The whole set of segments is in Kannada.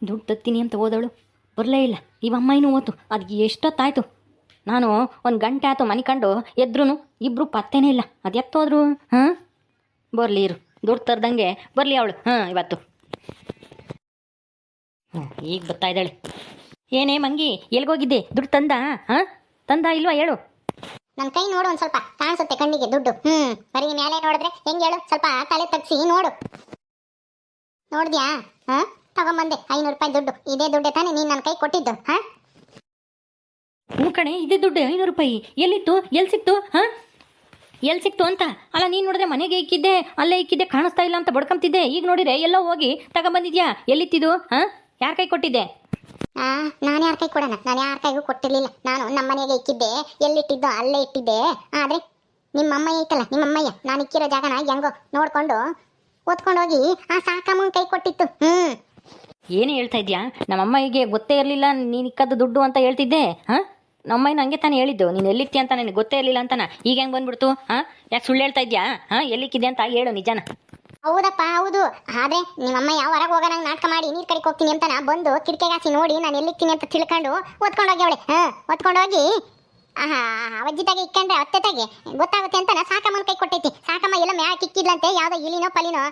ದುಡ್ಡು ತತ್ತೀನಿ ಅಂತ ಹೋದವಳು ಬರಲೇ ಇಲ್ಲ. ಇವಮ್ಮ ಇನ್ನೂ ಓತು ಅದಕ್ಕೆ ಎಷ್ಟೊತ್ತಾಯ್ತು. ನಾನು ಒಂದು ಗಂಟೆ ಆಯ್ತು ಮನೆ ಕಂಡು ಎದ್ರೂ ಇಬ್ಬರು ಪತ್ತೇನೇ ಇಲ್ಲ. ಅದು ಎತ್ತೋದ್ರು. ಹಾಂ ಬರಲಿ ಇರು, ದುಡ್ಡು ತರ್ದಂಗೆ ಬರಲಿ ಅವಳು. ಹಾಂ ಇವತ್ತು ಈಗ ಬರ್ತಾ ಇದ್ದಾಳೆ. ಏನೇ ಮಂಗಿ, ಎಲ್ಗೋಗಿದ್ದೆ? ದುಡ್ಡು ತಂದ? ಹಾಂ ತಂದ ಇಲ್ವಾ ಹೇಳು. ನನ್ನ ಕೈ ನೋಡು, ಒಂದು ಸ್ವಲ್ಪ ಕಾಣಿಸುತ್ತೆ ಕಣ್ಣಿಗೆ ದುಡ್ಡು. ಬರೀ ಮೇಲೆ ನೋಡಿದ್ರೆ ಹೆಂಗೆ ಹೇಳು? ಸ್ವಲ್ಪ ತಲೆ ತಗ್ಸಿ ನೋಡು. ನೋಡಿದ್ಯಾ? ಹಾಂ ತಗೊಂಬಂದೆ 500 ರೂಪಾಯಿ ದುಡ್ಡು. ಇದೇ ದುಡ್ಡೇ ತಾನೇ ನೀನು ನನ್ನ ಕೈ ಕೊಟ್ಟಿದ್ದು? ಹಾಂ ಹ್ಞೂ ಕಣೆ, ಇದೇ ದುಡ್ಡು 500 ರೂಪಾಯಿ. ಎಲ್ಲಿತ್ತು? ಎಲ್ಲಿ ಸಿಕ್ತು? ಹಾಂ ಎಲ್ಲಿ ಸಿಕ್ತು ಅಂತ ಅಲ್ಲ. ನೀನು ನೋಡಿದ್ರೆ ಮನೆಗೆ ಇಕ್ಕಿದ್ದೆ, ಅಲ್ಲೇ ಇಕ್ಕಿದ್ದೆ, ಕಾಣಿಸ್ತಾ ಇಲ್ಲ ಅಂತ ಬಡ್ಕೊಂತಿದ್ದೆ. ಈಗ ನೋಡಿದ್ರೆ ಎಲ್ಲೋ ಹೋಗಿ ತಗೊಂಬಂದಿದ್ಯಾ. ಎಲ್ಲಿತ್ತಿದ್ದು? ಹಾಂ ಯಾರ ಕೈ ಕೊಟ್ಟಿದ್ದೆ? ನಾನು ಯಾರ ಕೈ ಕೊಡೋಣ? ನಾನು ಯಾರ ಕೈಗೂ ಕೊಟ್ಟಿರಲಿಲ್ಲ. ನಾನು ನಮ್ಮ ಮನೆಗೆ ಇಕ್ಕಿದ್ದೆ. ಎಲ್ಲಿಟ್ಟಿದ್ದೋ ಅಲ್ಲೇ ಇಟ್ಟಿದ್ದೆ. ಆದರೆ ನಿಮ್ಮ ಅಮ್ಮಯ್ಯ ಐತಲ್ಲ, ನಿಮ್ಮ ಅಮ್ಮಯ್ಯ ನಾನು ಇಕ್ಕಿರೋ ಜಾಗನ ಹೆಂಗೋ ನೋಡಿಕೊಂಡು ಓದ್ಕೊಂಡೋಗಿ ಆ ಸಾಕಮ್ಮನ ಕೈ ಕೊಟ್ಟಿತ್ತು. ಏನು ಹೇಳ್ತಾ ಇದ್ಯಾ? ನಮ್ಮಮ್ಮಗೆ ಗೊತ್ತೇ ಇರಲಿಲ್ಲ ನೀನು ಇಕ್ಕದ್ದು ದುಡ್ಡು ಅಂತ ಹೇಳ್ತಿದ್ದೆ. ಹಾಂ ನಮ್ಮಯ್ಯ ನನಗೆ ತಾನೇ ಹೇಳಿದ್ದು ನೀನು ಎಲ್ಲಿಕ್ತಿ ಅಂತ. ನನಗೆ ಗೊತ್ತೇ ಇರಲಿಲ್ಲ ಅಂತಾನ. ಈಗ ಹೆಂಗೆ ಬಂದ್ಬಿಡ್ತು? ಹಾಂ ಯಾಕೆ ಸುಳ್ಳು ಹೇಳ್ತಾ ಇದ್ಯಾ? ಹಾಂ ಎಲ್ಲಿಕ್ಕಿದೆ ಅಂತ ಹೇಳು ನಿಜಾನ. ಹೌದಪ್ಪ ಹೌದು. ಆದರೆ ನಿಮ್ಮಮ್ಮ ಯಾವ ಹೊರಗೆ ಹೋಗೋಣ ನಾಟಕ ಮಾಡಿ ನೀರು ಕಡೆಗೆ ಹೋಗ್ತೀನಿ ಅಂತ ಬಂದು ಕಿಟಕಿಗಾಸಿ ನೋಡಿ ನಾನು ಎಲ್ಲಿಕ್ತೀನಿ ಅಂತ ತಿಳ್ಕೊಂಡು ಓದ್ಕೊಂಡೋಗಿ ಅವಳೆ. ಓದ್ಕೊಂಡೋಗಿ ಅವಜ್ಜಿತಾಗೆ ಇಕ್ಕಂಡ್ರೆ ಅತ್ತೆತಾಗೆ ಗೊತ್ತಾಗುತ್ತೆ ಅಂತ ಸಾಕಮ್ಮನ ಕೈ ಕೊಟ್ಟೈತಿ. ಸಾಕಮ್ಮ ಎಲ್ಲ ಮ್ಯಾಕ್ ಇಕ್ಕಿದ್ಲಂತೆ. ಯಾವುದೋ ಇಲಿನೋ ಪಲಿನೋ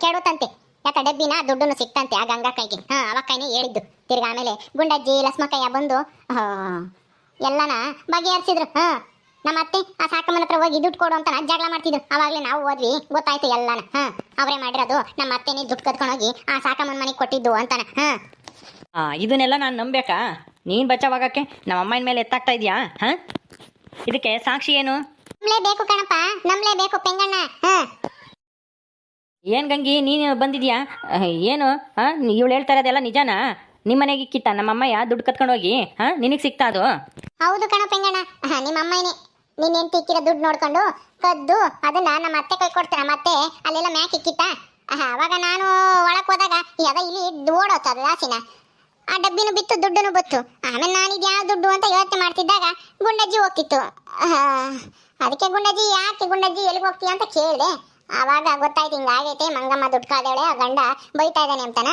ಕೆಡುತ್ತಂತೆ. ಯಾಕೆ ಡಬ್ಬಿನ ದುಡ್ಡನ್ನು ಸಿಕ್ತಂತೆ ಆ ಗಂಗಾ ಕೈಗೆ. ಅವ ಕೈನೇ ಹೇಳಿದ್ದು. ತಿರ್ಗಿ ಆಮೇಲೆ ಗುಂಡಜ್ಜಿ ಲಸ್ಮಕ್ಕಯ್ಯ ಬಂದು ಎಲ್ಲನ ಬಗೆಹರಿಸಿದ್ರು. ನಮ್ಮ ಅತ್ತೆ ಆ ಸಾಕಮ್ಮನ ಹತ್ರ ಹೋಗಿ ದುಡ್ಡು ಕೊಡು ಅಂತ ಜಗಳ ಮಾಡ್ತಿದ್ರು. ಅವಾಗಲೇ ನಾವು ಹೋದ್ವಿ, ಗೊತ್ತಾಯ್ತು ಎಲ್ಲನ. ಅವರೇ ಮಾಡಿರೋದು. ನಮ್ಮ ಅತ್ತೆನೇ ದುಡ್ಡು ಕದ್ಕೊಂಡೋಗಿ ಆ ಸಾಕಮ್ಮನ ಮನೆಗೆ ಕೊಟ್ಟಿದ್ದು ಅಂತಾನ. ಇದನ್ನೆಲ್ಲ ನಾನು ನಂಬೇಕಾ? ನೀನು ಬಚಾವಾಗಕ್ಕೆ ನಮ್ಮ ಅಮ್ಮನ ಮೇಲೆ ಎತ್ತಾಗ್ತಾ ಇದೆಯಾ? ಹಾಂ ಇದಕ್ಕೆ ಸಾಕ್ಷಿ ಏನು? ನಂಬಲೇಬೇಕು ಕಣಪ್ಪ, ನಂಬಲೇಬೇಕು ಪೆಂಗಣ್ಣ. ಏನು ಗಂಗಿ ನೀನು ಬಂದಿದ್ಯಾ? ಏನು ಹಾಂ ಇವಳು ಹೇಳ್ತಾ ಇರೋದೆಲ್ಲ ನಿಜಾನಾ? ನಿಮ್ಮ ಮನೆಗೆ ಇಕ್ಕಿತ್ತ ನಮ್ಮಮ್ಮಯ್ಯ ದುಡ್ಡು ಕತ್ಕೊಂಡೋಗಿ? ಹಾಂ ನಿನಗೆ ಸಿಕ್ತಾ ಅದು? ಹೌದು ಕಣ ಪೆಂಗಣ್ಣ, ನಿಮ್ಮ ಅಮ್ಮನೇ ನೀನು ಎಂಟು ಇಕ್ಕಿರೋ ದುಡ್ಡು ನೋಡ್ಕೊಂಡು ಕದ್ದು ಅದನ್ನ ನಮ್ಮ ಅತ್ತೆ ಕೈ ಕೊಡ್ತಾರೆ. ನಮ್ಮ ಅತ್ತೆ ಅಲ್ಲೆಲ್ಲ ಮ್ಯಾಕ್ ಇಕ್ಕಿತ್ತ. ಅವಾಗ ನಾನು ಒಳಕ್ಕೆ ಹೋದಾಗ ಯಾವ್ದೋ ಇಲ್ಲಿ ಓಡೋತು ಅದು ರಾಸಿನ. ಆ ಡಬ್ಬಿನೂ ಬಿತ್ತು, ದುಡ್ಡನ್ನು ಬತ್ತು. ಆಮೇಲೆ ನಾನಿದು ಯಾವ ದುಡ್ಡು ಅಂತ ಯೋಚನೆ ಮಾಡ್ತಿದ್ದಾಗ ಗುಂಡಜ್ಜಿ ಹೋಗ್ತಿತ್ತು. ಅದಕ್ಕೆ ಗುಂಡಜ್ಜಿ ಯಾಕೆ ಗುಂಡಜ್ಜಿ ಎಲ್ಲಿಗೆ ಹೋಗ್ತೀಯ ಅಂತ ಕೇಳಿದೆ. ಆವಾಗ ಗೊತ್ತಾಯ್ತು ಹಿಂಗಾಗೈತೆ, ಮಂಗಮ್ಮ ದುಡ್ಡು ಕಾದೇಳೆ, ಆ ಗಂಡ ಬೈತಾ ಇದ್ದಾನೆ ಅಂತಾನ.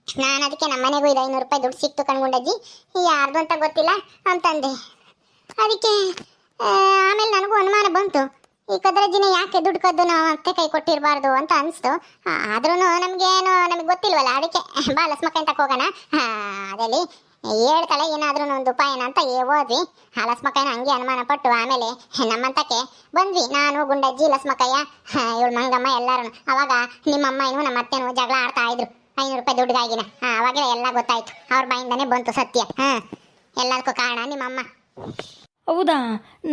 ನಾನು ಅದಕ್ಕೆ ನಮ್ಮ ಮನೆಗೂ ಇದು 500 ರೂಪಾಯಿ ದುಡ್ಡು ಸಿಕ್ತು ಕಣ್ಗುಂಡಜ್ಜಿ, ಯಾರ್ದು ಅಂತ ಗೊತ್ತಿಲ್ಲ ಅಂತಂದೆ. ಅದಕ್ಕೆ ಆಮೇಲೆ ನನಗೂ ಅನುಮಾನ ಬಂತು, ಈ ಕದ್ರಜ್ಜಿನ ಯಾಕೆ ದುಡ್ಡು ಕದ್ದು ನಾವು ಅತ್ತೆ ಕೈ ಕೊಟ್ಟಿರಬಾರ್ದು ಅಂತ ಅನಿಸ್ತು. ಆದ್ರೂ ನಮಗೆ ಗೊತ್ತಿಲ್ವಲ್ಲ. ಅದಕ್ಕೆ ಬಾ ಲಸ್ಮಕ್ಕ ಅಂತ ಹೋಗೋಣ, ಅದಲ್ಲಿ ಹೇಳ್ತಾಳೆ ಏನಾದ್ರೂ ಒಂದು ಉಪಾಯನ ಅಂತ ಹೋದ್ವಿ. ಆ ಲಸ್ಮಕ್ಕಯ್ಯನ ಹಂಗೆ ಅನುಮಾನ ಪಟ್ಟು ಆಮೇಲೆ ನಮ್ಮಂತಕ್ಕೆ ಬಂದ್ವಿ. ನಾನು ಗುಂಡಜ್ಜಿ ಲಸ್ಮಕ್ಕಯ್ಯ ಇವಳು ಮಂಗಮ್ಮ ಎಲ್ಲರೂ. ಅವಾಗ ನಿಮ್ಮಮ್ಮ ಏನು ನಮ್ಮ ಅತ್ತೆನೂ ಜಗಳ ಆಡ್ತಾ ಇದ್ರು 500 ರೂಪಾಯಿ ದುಡ್ಡಿಗಾಗಿನ. ಅವಾಗಲೇ ಎಲ್ಲ ಗೊತ್ತಾಯ್ತು, ಅವ್ರ ಬಾಯಿಂದಾನೇ ಬಂತು ಸತ್ಯ. ಎಲ್ಲದಕ್ಕೂ ಕಾರಣ ನಿಮ್ಮಮ್ಮ. ಹೌದಾ?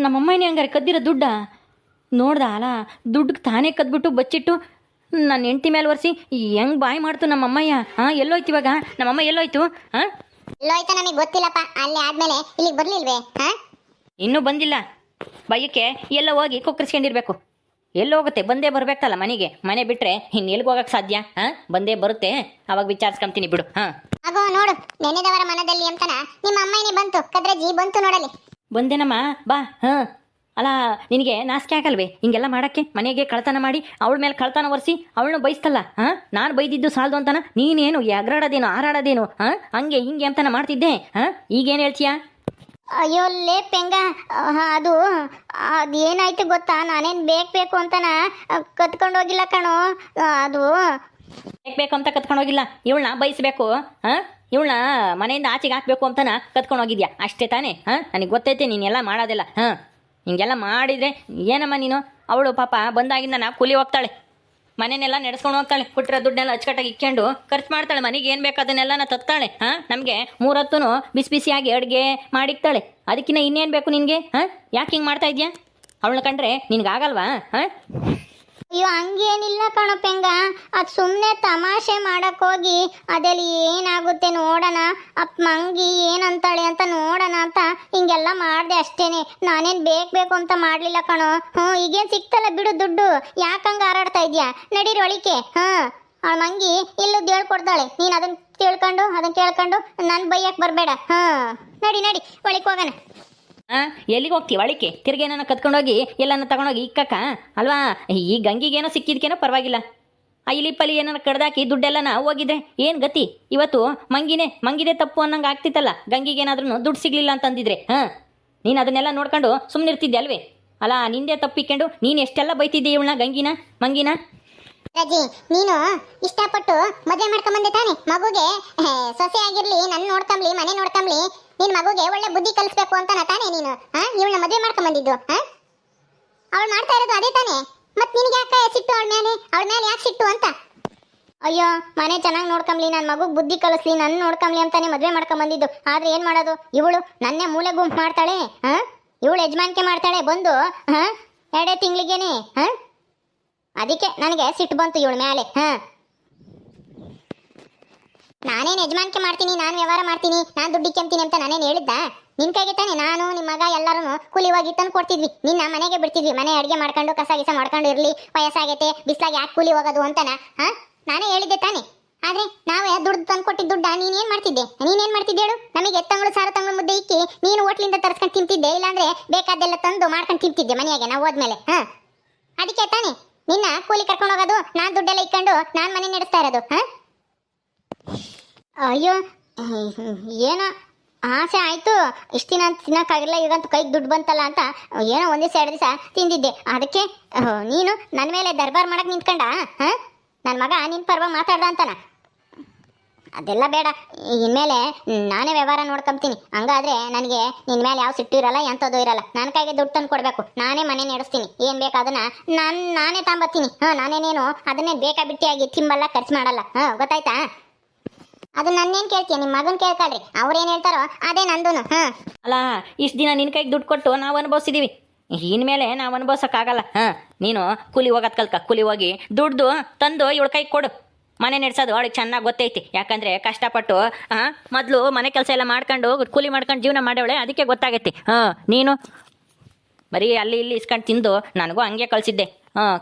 ನಮ್ಮಮ್ಮನೇ ಹಂಗಾರೆ ಕದ್ದಿರೋ ದುಡ್ಡ ನೋಡ್ದ ಅಲ್ಲ? ದುಡ್ಡು ತಾನೇ ಕದ್ಬಿಟ್ಟು ಬಚ್ಚಿಟ್ಟು ನನ್ನ ಹೆಂಡತಿ ಮೇಲೆ ಒರೆಸಿ ಹೆಂಗೆ ಬಾಯಿ ಮಾಡ್ತು ನಮ್ಮಮ್ಮಯ್ಯ. ಎಲ್ಲೋಯ್ತು ಇವಾಗ ನಮ್ಮಮ್ಮ? ಎಲ್ಲೋಯ್ತು? ಎಲ್ಲೋಯ್ತಾ ನಮಗೆ ಗೊತ್ತಿಲ್ಲಪ್ಪ. ಅಲ್ಲಿ ಆದ್ಮೇಲೆ ಇಲ್ಲಿಗೆ ಬರ್ಲಿಲ್ವೇ? ಇನ್ನೂ ಬಂದಿಲ್ಲ. ಬೈಯಕ್ಕೆ ಎಲ್ಲ ಹೋಗಿ ಕುಕ್ಕರಿಸ್ಕೊಂಡಿರ್ಬೇಕು. ಎಲ್ಲಿ ಹೋಗುತ್ತೆ? ಬಂದೇ ಬರಬೇಕಲ್ಲ ಮನೆಗೆ. ಮನೆ ಬಿಟ್ಟರೆ ಇನ್ನು ಎಲ್ಲಿಗೆ ಹೋಗಕ್ಕೆ ಸಾಧ್ಯ? ಬಂದೇ ಬರುತ್ತೆ, ಅವಾಗ ವಿಚಾರಿಸ್ಕೊಂತೀನಿ ಬಿಡು. ಆಗೋ ನೋಡು, ನೆನೆದವರ ಮನದಲ್ಲಿ ಅಂತನ ನಿಮ್ಮ ಅಮ್ಮನೇ ಬಂತು, ಕದ್ರಜ್ಜಿ ಬಂತು ನೋಡಲಿ. ಬಂದೇನಮ್ಮ ಬಾ. ಅಲ್ಲ ನಿನಗೆ ನಾಚಿಕೆ ಆಗಲ್ವೇ ಹಿಂಗೆಲ್ಲ ಮಾಡೋಕ್ಕೆ? ಮನೆಗೆ ಕಳ್ತನ ಮಾಡಿ ಅವಳ ಮೇಲೆ ಕಳ್ತನ ಒರೆಸಿ ಅವಳನ್ನ ಬೈಸ್ತಲ್ಲ. ನಾನು ಬೈದಿದ್ದು ಸಾಲದು ಅಂತಾನ ನೀನೇನು ಎಗರಾಡೋದೇನು ಹಾರಾಡೋದೇನು? ಹಂಗೆ ಹಿಂಗೆ ಅಂತಾನ ಮಾಡ್ತಿದ್ದೆ. ಈಗೇನು ಹೇಳ್ತೀಯಾ? ಅಯ್ಯೋ ಲೇ ಪೆಂಗ, ಅದು ಏನಾಯ್ತು ಗೊತ್ತಾ? ನಾನೇನು ಬೇಕು ಅಂತನ ಕತ್ಕೊಂಡು ಹೋಗಿಲ್ಲ ಕಣೋ. ಅದು ಬೇಕು ಅಂತ ಕತ್ಕೊಂಡೋಗಿಲ್ಲ, ಇವಳನ್ನ ಬೈಸ್ಬೇಕು. ಇವಳನ್ನ ಮನೆಯಿಂದ ಆಚೆಗೆ ಹಾಕ್ಬೇಕು ಅಂತಾನ ಕತ್ಕೊಂಡೋಗಿದ್ಯಾ ಅಷ್ಟೇ ತಾನೇ? ನನಗೆ ಗೊತ್ತೈತೆ ನೀನೆಲ್ಲ ಮಾಡೋದಿಲ್ಲ. ಹಿಂಗೆಲ್ಲ ಮಾಡಿದರೆ ಏನಮ್ಮ ನೀನು? ಅವಳು ಪಾಪ ಬಂದಾಗಿಂದ ಕೂಲಿ ಹೋಗ್ತಾಳೆ, ಮನೆಯನ್ನೆಲ್ಲ ನಡೆಸ್ಕೊಂಡು ಹೋಗ್ತಾಳೆ, ಕೊಟ್ಟಿರೋ ದುಡ್ಡೆಲ್ಲ ಅಚ್ಚುಕಟ್ಟಾಗಿ ಇಕ್ಕೊಂಡು ಖರ್ಚು ಮಾಡ್ತಾಳೆ. ಮನೆಗೆ ಏನು ಬೇಕು ಅದನ್ನೆಲ್ಲ ತತ್ತಾಳೆ. ನಮಗೆ 3 ಹೊತ್ತೂ ಬಿಸಿ ಬಿಸಿಯಾಗಿ ಅಡುಗೆ ಮಾಡಿಕ್ತಾಳೆ. ಅದಕ್ಕಿಂತ ಇನ್ನೇನು ಬೇಕು ನಿನಗೆ? ಯಾಕೆ ಹಿಂಗೆ ಮಾಡ್ತಾ ಇದೆಯಾ? ಅವಳನ್ನ ಕಂಡ್ರೆ ನಿನಗಾಗಲ್ವಾ? ಅಯ್ಯೋ ಹಂಗೇನಿಲ್ಲ ಕಣೋ ಪೆಂಗ, ಅದು ಸುಮ್ಮನೆ ತಮಾಷೆ ಮಾಡೋಕ್ಕೋಗಿ ಅದರಲ್ಲಿ ಏನಾಗುತ್ತೆ ನೋಡೋಣ, ಅಪ್ಪ ಮಂಗಿ ಏನಂತಾಳೆ ಅಂತ ನೋಡೋಣ ಅಂತ ಹಿಂಗೆಲ್ಲ ಮಾಡಿದೆ ಅಷ್ಟೇನೆ. ನಾನೇನು ಬೇಕು ಅಂತ ಮಾಡಲಿಲ್ಲ ಕಣೋ. ಈಗೇನು ಸಿಕ್ತಲ್ಲ ಬಿಡು ದುಡ್ಡು, ಯಾಕಂಗೆ ಹಾರಾಡ್ತಾ ಇದೆಯಾ? ನಡೀರಿ ಒಳಿಕೆ. ಆ ಮಂಗಿ ಇಲ್ಲದ್ದು ಹೇಳ್ಕೊಡ್ತಾಳೆ, ನೀನು ಅದನ್ನು ತಿಳ್ಕೊಂಡು ಅದನ್ನು ಕೇಳ್ಕೊಂಡು ನನ್ನ ಬೈಯಕ್ಕೆ ಬರಬೇಡ. ನಡಿ ಒಳಿಕೆ ಹೋಗೋಣ. ಎಲ್ಲಿಗೆ ಹೋಗ್ತೀವಿ? ಒಳಿಕೆ ತಿರ್ಗೇನ ಕತ್ಕೊಂಡೋಗಿ ಎಲ್ಲನ ತಗೊಂಡೋಗಿ ಇಕ್ಕಕ್ಕ ಅಲ್ವಾ? ಈ ಗಂಗಿಗೇನೋ ಸಿಕ್ಕಿದ್ಕೇನೋ ಪರವಾಗಿಲ್ಲ. ಆ ಇಲಿ ಪಲಿ ಏನಾರ ಕಡ್ದಾಕಿ ದುಡ್ಡೆಲ್ಲನ ಹೋಗಿದ್ರೆ ಏನು ಗತಿ? ಇವತ್ತು ಮಂಗಿನೇ ತಪ್ಪು ಅನ್ನಂಗೆ ಆಗ್ತಿತ್ತಲ್ಲ, ಗಂಗಿಗೆ ಏನಾದ್ರೂ ದುಡ್ಡು ಸಿಗ್ಲಿಲ್ಲ ಅಂತಂದಿದ್ರೆ ನೀನು ಅದನ್ನೆಲ್ಲ ನೋಡ್ಕೊಂಡು ಸುಮ್ಮನಿರ್ತಿದ್ದೆ ಅಲ್ವೇ? ಅಲ್ಲ, ನಿಂದೆ ತಪ್ಪಿಕೊಂಡು ನೀನು ಎಷ್ಟೆಲ್ಲ ಬೈತಿದ್ದೆ ಇವಳನ್ನ, ಮಂಗಿನ. ರಜಿ, ನೀನು ಇಷ್ಟಪಟ್ಟು ಮದುವೆ ಮಾಡ್ಕೊಂಬಂದೆ ತಾನೆ ಮಗುಗೆ. ಸೊಸೆ ಆಗಿರ್ಲಿ, ನನ್ನ ನೋಡ್ಕೊಂಬ್ಲಿ, ಮನೆ ನೋಡ್ಕೊಂಬ್ಲಿ, ನಿನ್ ಮಗುಗೆ ಒಳ್ಳೆ ಬುದ್ಧಿ ಕಲಿಸ್ಬೇಕು ಅಂತಾನ ತಾನೆ ನೀನು ಇವಳನ್ನ ಮದುವೆ ಮಾಡ್ಕೊಂಬಂದಿದ್ದು. ಅವಳು ಮಾಡ್ತಾ ಇರೋದು ಅದೇ ತಾನೆ. ಮತ್ ನಿನಗೆ ಯಾಕೆ ಸಿಟ್ಟು ಅವಳ ಮೇಲೆ ಯಾಕೆ ಸಿಟ್ಟು ಅಂತ? ಅಯ್ಯೋ, ಮನೆ ಚೆನ್ನಾಗಿ ನೋಡ್ಕೊಂಬ್ಲಿ, ನನ್ನ ಮಗುಗೆ ಬುದ್ಧಿ ಕಲಿಸ್ಲಿ, ನನ್ನ ನೋಡ್ಕೊಂಬ್ಲಿ ಅಂತಾನೆ ಮದುವೆ ಮಾಡ್ಕೊಂಬಂದಿದ್ದು. ಆದ್ರೆ ಏನ್ ಮಾಡೋದು, ಇವಳು ನನ್ನೇ ಮೂಲೆ ಗುಂಪು ಮಾಡ್ತಾಳೆ. ಇವಳು ಯಜಮಾನಿಕೆ ಮಾಡ್ತಾಳೆ ಬಂದು 2 ತಿಂಗಳಿಗೇನೆ. ಅದಕ್ಕೆ ನನಗೆ ಸಿಟ್ಟು ಬಂತು ಇವಳ ಮೇಲೆ. ನಾನೇನು ಯಜಮಾನಿಕೆ ಮಾಡ್ತೀನಿ, ನಾನು ವ್ಯವಹಾರ ಮಾಡ್ತೀನಿ, ನಾನು ದುಡ್ಡು ಇಕ್ಕೊಂತೀನಿ ಅಂತ ನಾನೇನು ಹೇಳಿದ್ದ? ನಿನ್ ಕೈಗೆ ತಾನೆ ನಾನು ನಿಮ್ಮ ಮಗ ಎಲ್ಲರೂ ಕೂಲಿ ಹೋಗಿ ತಂದು ಕೊಡ್ತಿದ್ವಿ, ನಿನ್ನ ಮನೆಗೆ ಬಿಡ್ತಿದ್ವಿ. ಮನೆ ಅಡುಗೆ ಮಾಡ್ಕೊಂಡು ಕಸ ಗಿಸ ಮಾಡ್ಕೊಂಡು ಇರ್ಲಿ, ವಯಸ್ಸಾಗೈತೆ, ಬಿಸ್ಲಾಗಿ ಯಾಕೆ ಕೂಲಿ ಹೋಗೋದು ಅಂತನ ನಾನೇ ಹೇಳಿದ್ದೆ ತಾನೆ. ಆದ್ರೆ ನಾವೇ ದುಡ್ಡು ತಂದು ಕೊಟ್ಟಿದ್ದ ದುಡ್ಡ ನೀನೇನ್ ಮಾಡ್ತಿದ್ದೆ ಹೇಳು? ನಮಗೆ ತಂಗಳು ಸಾರು ತಂಗಳು ಮುದ್ದೆ ಇಕ್ಕಿ ನೀನು ಹೋಟ್ಲಿಂದ ತರಿಸ್ಕೊಂಡು ತಿಂತಿದ್ದೆ, ಇಲ್ಲಾಂದ್ರೆ ಬೇಕಾದೆಲ್ಲ ತಂದು ಮಾಡ್ಕೊಂಡು ತಿಂತಿದ್ದೆ ಮನೆಯಾಗೆ ನಾವು ಹೋದ್ಮೇಲೆ. ಅದಕ್ಕೆ ತಾನೆ ನಿನ್ನ ಕೂಲಿ ಕರ್ಕೊಂಡು ಹೋಗೋದು, ನಾನ್ ದುಡ್ಡೆಲ್ಲ ಇಕ್ಕೊಂಡು ನಾನ್ ಮನೆ ನಡೆಸ್ತಾ ಇರೋದು. ಅಯ್ಯೋ, ಏನೋ ಆಸೆ ಆಯ್ತು, ಇಷ್ಟ ದಿನ ತಿನ್ನಕ್ಕಾಗಿಲ್ಲ, ಈಗಂತೂ ಕೈಗೆ ದುಡ್ಡು ಬಂತಲ್ಲ ಅಂತ ಏನೋ 1-2 ದಿವಸ ತಿಂದಿದ್ದೆ. ಅದಕ್ಕೆ ನೀನು ನನ್ನ ಮೇಲೆ ದರ್ಬಾರ್ ಮಾಡಕ್ ನಿಂತ್ಕೊಂಡ? ನನ್ನ ಮಗ ನಿನ್ ಪರವಾಗಿ ಮಾತಾಡ್ದ ಅಂತಾನ? ಅದೆಲ್ಲ ಬೇಡ, ಇನ್ಮೇಲೆ ನಾನೇ ವ್ಯವಹಾರ ನೋಡ್ಕೊಂತೀನಿ. ಹಂಗಾದ್ರೆ ನನಗೆ ನಿನ್ ಮೇಲೆ ಯಾವ ಸಿಟ್ಟು ಇರಲ್ಲ, ಎಂಥದ್ದು ಇರಲ್ಲ. ನನ್ನ ಕೈಗೆ ದುಡ್ಡು ತಂದು ಕೊಡ್ಬೇಕು, ನಾನೇ ಮನೆ ನಡೆಸ್ತೀನಿ. ಏನ್ ಬೇಕು ಅದನ್ನ ನಾನೇ ತಗೊಂಬತ್ತೀನಿ. ನಾನೇನೇನು ಅದನ್ನೇ ಬೇಕಾ ಬಿಟ್ಟಿಯಾಗಿ ತಿಂಬಲ್ಲ, ಖರ್ಚು ಮಾಡಲ್ಲ. ಗೊತ್ತಾಯ್ತಾ? ಅದು ನನ್ನೇನ್ ಕೇಳ್ತೀಯ, ನಿಮ್ಮ ಮಗನ್ ಕೇಳ್ಕೊಳ್ರಿ, ಅವ್ರೇನ್ ಹೇಳ್ತಾರೋ ಅದೇ ನಂದೂನು. ಅಲ್ಲ, ಇಷ್ಟು ದಿನ ನಿನ್ನ ಕೈಗೆ ದುಡ್ಡು ಕೊಟ್ಟು ನಾವು ಅನುಭವಿಸಿದೀವಿ, ಇನ್ಮೇಲೆ ನಾವು ಅನುಭವಿಸೋಕ್ಕಾಗಲ್ಲ. ನೀನು ಕೂಲಿ ಹೋಗೋದು ಕಲ್ಕ, ಕೂಲಿ ಹೋಗಿ ದುಡ್ದು ತಂದು ಇವಳ ಕೈಗೆ ಕೊಡು. ಮನೆ ನಡೆಸೋದು ಅವಳಿಗೆ ಚೆನ್ನಾಗಿ ಗೊತ್ತೈತಿ, ಯಾಕಂದ್ರೆ ಕಷ್ಟಪಟ್ಟು ಮೊದಲು ಮನೆ ಕೆಲಸ ಎಲ್ಲ ಮಾಡ್ಕೊಂಡು ಕೂಲಿ ಮಾಡ್ಕೊಂಡು ಜೀವನ ಮಾಡವಳೆ, ಅದಕ್ಕೆ ಗೊತ್ತಾಗೈತಿ. ನೀನು ಬರೀ ಅಲ್ಲಿ ಇಲ್ಲಿ ಇಸ್ಕೊಂಡು ತಿಂದು ನನಗೂ ಹಂಗೆ ಕಳಿಸಿದ್ದೆ.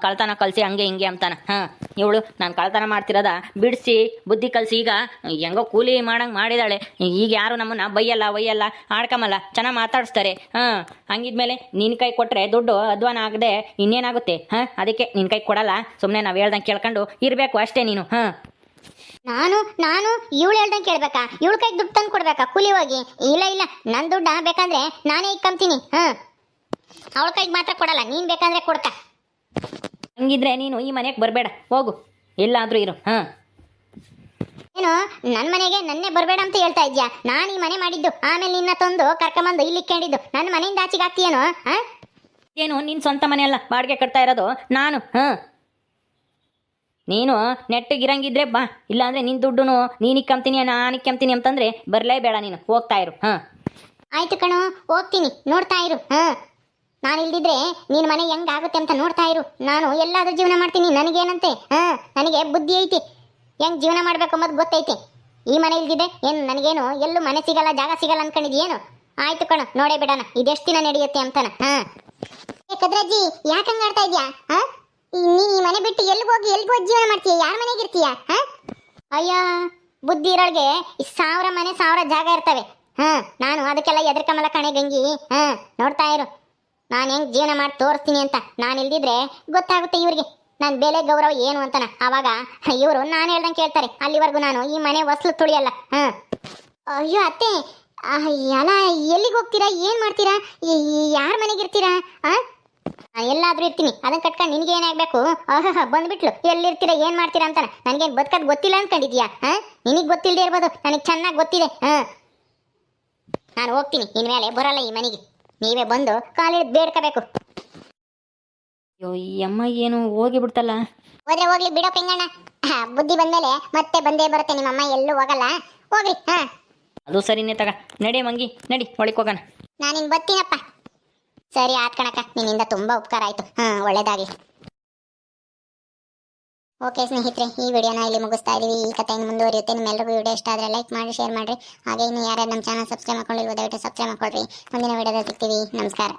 ಕಳ್ತನ ಕಲಿಸಿ ಹಂಗೆ ಹಿಂಗೆ ಅಂತಾನ. ಇವಳು ನಾನು ಕಳ್ತನ ಮಾಡ್ತಿರೋದ ಬಿಡಿಸಿ ಬುದ್ಧಿ ಕಲಿಸಿ ಈಗ ಹೆಂಗೋ ಕೂಲಿ ಮಾಡಂಗೆ ಮಾಡಿದಾಳೆ. ಈಗ ಯಾರು ನಮ್ಮನ್ನ ಬೈಯಲ್ಲ ಆಡ್ಕೊಂಬಲ್ಲ, ಚೆನ್ನಾಗಿ ಮಾತಾಡಿಸ್ತಾರೆ. ಹಂಗಿದ್ಮೇಲೆ ನಿನ್ನ ಕೈ ಕೊಟ್ಟರೆ ದುಡ್ಡು ಅಧ್ವಾನ ಆಗದೆ ಇನ್ನೇನಾಗುತ್ತೆ? ಅದಕ್ಕೆ ನಿನ್ನ ಕೈ ಕೊಡಲ್ಲ, ಸುಮ್ಮನೆ ನಾವು ಹೇಳ್ದಂಗೆ ಕೇಳ್ಕೊಂಡು ಇರಬೇಕು ಅಷ್ಟೇ ನೀನು. ನಾನು ಇವಳು ಹೇಳ್ದಂಗೆ ಕೇಳ್ಬೇಕಾ? ಇವಳು ಕೈಗೆ ದುಡ್ಡು ತಂದು ಕೊಡ್ಬೇಕಾ ಕೂಲಿ ಹೋಗಿ? ಇಲ್ಲ, ನನ್ನ ದುಡ್ಡ ಬೇಕಂದ್ರೆ ನಾನೇ ಇಕ್ಕಂತೀನಿ. ಅವಳ ಕೈಗೆ ಮಾತ್ರ ಕೊಡಲ್ಲ, ನೀನ್ ಬೇಕಂದ್ರೆ ಕೊಡ್ಕ. ಹಂಗಿದ್ರೆ ನೀನು ಈ ಮನೆಗೆ ಬರಬೇಡ, ಹೋಗು, ಎಲ್ಲಾದ್ರೂ ಇರು. ಏನು ನನ್ನ ಮನೆಗೆ ನನ್ನೇ ಬರಬೇಡ ಅಂತ ಹೇಳ್ತಾ ಇದ್ಯಾ? ನಾನು ಈ ಮನೆ ಮಾಡಿದ್ದು, ಆಮೇಲೆ ನಿನ್ನ ತಂದು ಕರ್ಕೊಂಬಂದು ಇಲ್ಲಿ ಇಕ್ಕೊಂಡಿದ್ದು, ನನ್ನ ಮನೆಯಿಂದ ಆಚೆಗೆ ಹಾಕ್ತೀಯೇನೋ? ಏನು ನಿನ್ನ ಸ್ವಂತ ಮನೆ ಅಲ್ಲ, ಬಾಡಿಗೆ ಕಟ್ತಾ ಇರೋದು ನಾನು. ನೀನು ನೆಟ್ಟಿಗಿರಂಗಿದ್ರೆ ಬಾ, ಇಲ್ಲಾಂದ್ರೆ ನಿನ್ನ ದುಡ್ಡು ನೀನು ಇಕ್ಕಂತೀನಿ ನಾನು ಇಕ್ಕಂತೀನಿ ಅಂತಂದ್ರೆ ಬರಲೇಬೇಡ, ನೀನು ಹೋಗ್ತಾ ಇರು. ಆಯ್ತು ಕಣೋ, ಹೋಗ್ತೀನಿ, ನೋಡ್ತಾ ಇರು. ನಾನು ಇಲ್ದಿದ್ರೆ ನಿನ್ನ ಮನೆ ಹೆಂಗಾಗುತ್ತೆ ಅಂತ ನೋಡ್ತಾ ಇರು. ನಾನು ಎಲ್ಲಾದ್ರೂ ಜೀವನ ಮಾಡ್ತೀನಿ, ನನಗೇನಂತೆ? ನನಗೆ ಬುದ್ಧಿ ಐತಿ, ಹೆಂಗ್ ಜೀವನ ಮಾಡ್ಬೇಕು ಅನ್ನೋದು ಗೊತ್ತೈತಿ. ಈ ಮನೆ ಇಲ್ದಿದ್ರೆ ಏನು ನನಗೇನು ಎಲ್ಲೂ ಮನೆ ಸಿಗಲ್ಲ, ಜಾಗ ಸಿಗಲ್ಲ ಅನ್ಕೊಂಡಿದ್ಯೇನು? ಆಯ್ತು ಕಣ, ನೋಡೇ ಬಿಡೋಣ ಇದೆಷ್ಟು ದಿನ ನಡೆಯುತ್ತೆ ಅಂತಾನ. ಕದ್ರಜ್ಜಿ, ಯಾಕೆ ಹಂಗಾಡ್ತಾ ಇದ್ಯಾ? ನೀನ್ ಈ ಮನೆ ಬಿಟ್ಟು ಎಲ್ಗೋಗಿ ಜೀವನ ಮಾಡ್ತೀಯ? ಯಾರ ಮನೆಗೆ ಇರ್ತೀಯ? ಅಯ್ಯ, ಬುದ್ಧಿ ಇರೋಳ್ಗೆ 1000 ಮನೆ 1000 ಜಾಗ ಇರ್ತವೆ. ನಾನು ಅದಕ್ಕೆಲ್ಲ ಎದ್ರಕಮಲ ಕಣೆ ಗಂಗಿ. ನೋಡ್ತಾ ಇರು, ನಾನು ಹೆಂಗ್ ಜೀವನ ಮಾಡಿ ತೋರಿಸ್ತೀನಿ ಅಂತ. ನಾನು ಇಲ್ದಿದ್ರೆ ಗೊತ್ತಾಗುತ್ತೆ ಇವ್ರಿಗೆ ನನ್ನ ಬೆಲೆ ಗೌರವ ಏನು ಅಂತಾನ. ಆವಾಗ ಇವರು ನಾನು ಹೇಳ್ದಂಗೆ ಕೇಳ್ತಾರೆ. ಅಲ್ಲಿವರೆಗೂ ನಾನು ಈ ಮನೆ ಹೊಸ್ಲು ತುಳಿಯಲ್ಲ. ಅಯ್ಯೋ ಅತ್ತೆ, ಅಲ್ಲ ಎಲ್ಲಿಗೆ ಹೋಗ್ತೀರಾ? ಏನ್ ಮಾಡ್ತೀರಾ? ಯಾರ ಮನೆಗೆ ಇರ್ತೀರಾ? ನಾನು ಎಲ್ಲಾದ್ರೂ ಇರ್ತೀನಿ, ಅದನ್ನ ಕಟ್ಕೊಂಡು ನಿನ್ಗೆ ಏನಾಗಬೇಕು? ಬಂದ್ಬಿಟ್ಲು, ಎಲ್ಲಿರ್ತೀರಾ ಏನ್ ಮಾಡ್ತೀರಾ ಅಂತಾನ. ನನ್ಗೇನು ಬದುಕದ್ ಗೊತ್ತಿಲ್ಲ ಅನ್ಕೊಂಡಿದ್ಯಾ? ನಿನಗೆ ಗೊತ್ತಿಲ್ಲದೆ ಇರ್ಬೋದು, ನನಗೆ ಚೆನ್ನಾಗಿ ಗೊತ್ತಿದೆ. ನಾನು ಹೋಗ್ತೀನಿ, ಇನ್ಮೇಲೆ ಬರಲ್ಲ ಈ ಮನೆಗೆ. ನೀವೇ ಬಂದು ಕಾಲಿಡ್ ಬೇಡ್ಕೋಬೇಕು. ಅಯ್ಯೋ, ಈ ಅಮ್ಮ ಏನು ಹೋಗಿ ಬಿಡ್ತಲ್ಲ. ಹೋದ್ರೆ ಹೋಗ್ಲಿ ಬಿಡೋ ಪಿಂಗಣ್ಣ, ಬುದ್ಧಿ ಬಂದ್ಮೇಲೆ ಮತ್ತೆ ಬಂದೇ ಬರುತ್ತೆ. ನಿಮ್ಮಮ್ಮ ಎಲ್ಲೂ ಹೋಗಲ್ಲ, ಹೋಗ್ರಿ. ಅದು ಸರಿನೇ ತಗ, ನಡಿ ಮಂಗಿ, ನಡಿ ಒಳಗೆ ಹೋಗೋಣ. ನಾನಿನ್ ಬರ್ತೀನಪ್ಪ. ಸರಿ ಆತ್ ಕಣಕ್ಕ, ನಿನ್ನಿಂದ ತುಂಬಾ ಉಪಕಾರ ಆಯ್ತು. ಒಳ್ಳೇದಾಗ್ಲಿ. ಓಕೆ ಸ್ನೇಹಿತರೆ, ಈ ವಿಡಿಯೋನ ಇಲ್ಲಿ ಮುಗಿಸ್ತಾ ಇದೀವಿ. ಈ ಕಥೆಯನ್ನು ಮುಂದುವರಿಯುತ್ತೆ. ನಿಮ್ಮೆಲ್ಲರಿಗೂ ವಿಡಿಯೋ ಇಷ್ಟ ಆದರೆ ಲೈಕ್ ಮಾಡಿ, ಶೇರ್ ಮಾಡಿರಿ. ಹಾಗೆ ಇನ್ನು ಯಾರ್ಯಾರು ನಮ್ಮ ಚಾನಲ್ ಸಬ್ಸ್ಕ್ರೈಬ್ ಮಾಡ್ಕೊಳ್ಳಿಲ್ವೋ ದಯವಿಟ್ಟು ಸಬ್ಸ್ಕ್ರೈಬ್ ಮಾಡ್ಕೊಳ್ರಿ. ಮುಂದಿನ ವಿಡಿಯೋದಲ್ಲಿ ಸಿಗ್ತೀವಿ. ನಮಸ್ಕಾರ.